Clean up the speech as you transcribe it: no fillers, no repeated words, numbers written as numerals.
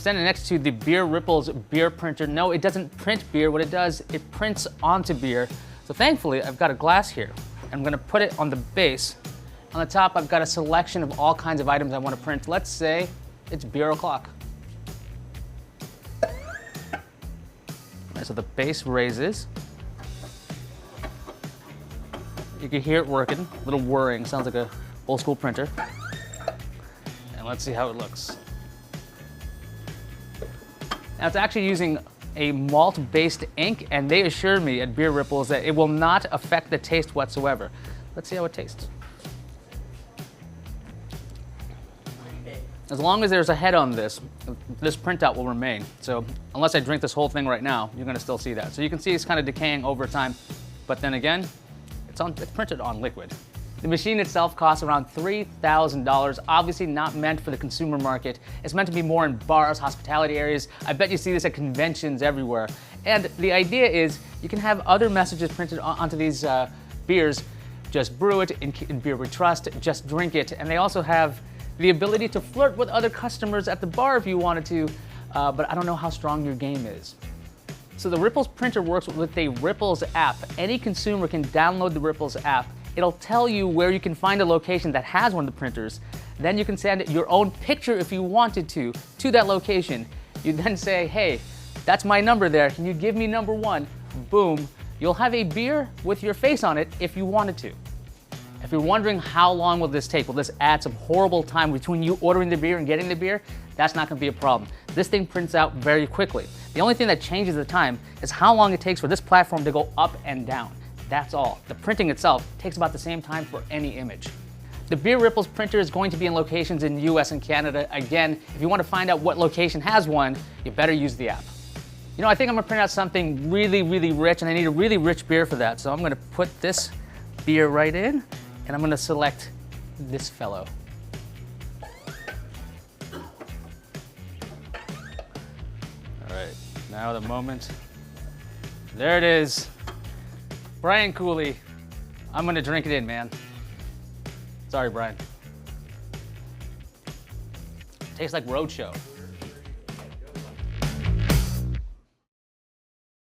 standing next to the Beer Ripples beer printer. No, it doesn't print beer. What it does, it prints onto beer. So thankfully, I've got a glass here. I'm gonna put it on the base. On the top, I've got a selection of all kinds of items I want to print. Let's say it's beer o'clock. So the base raises. You can hear it working, a little whirring, sounds like a old school printer. And let's see how it looks. Now it's actually using a malt-based ink, and they assured me at Beer Ripples that it will not affect the taste whatsoever. Let's see how it tastes. As long as there's a head on this printout will remain. So unless I drink this whole thing right now, you're gonna still see that. So you can see it's kind of decaying over time, but then again, it's printed on liquid. The machine itself costs around $3,000, obviously not meant for the consumer market. It's meant to be more in bars, hospitality areas. I bet you see this at conventions everywhere. And the idea is you can have other messages printed onto these beers. Just brew it, in beer we trust, just drink it. And they also have the ability to flirt with other customers at the bar if you wanted to, but I don't know how strong your game is. So the Ripples printer works with a Ripples app. Any consumer can download the Ripples app. It'll tell you where you can find a location that has one of the printers. Then you can send your own picture if you wanted to that location. You then say, hey, that's my number there. Can you give me number 1? Boom. You'll have a beer with your face on it if you wanted to. If you're wondering how long will this take, will this add some horrible time between you ordering the beer and getting the beer, that's not gonna be a problem. This thing prints out very quickly. The only thing that changes the time is how long it takes for this platform to go up and down. That's all. The printing itself takes about the same time for any image. The Beer Ripples printer is going to be in locations in the US and Canada. Again, if you want to find out what location has one, you better use the app. You know, I think I'm gonna print out something really, really rich, and I need a really rich beer for that. So I'm gonna put this beer right in, and I'm gonna select this fellow. All right, now the moment. There it is. Brian Cooley. I'm gonna drink it in, man. Sorry, Brian. Tastes like Roadshow.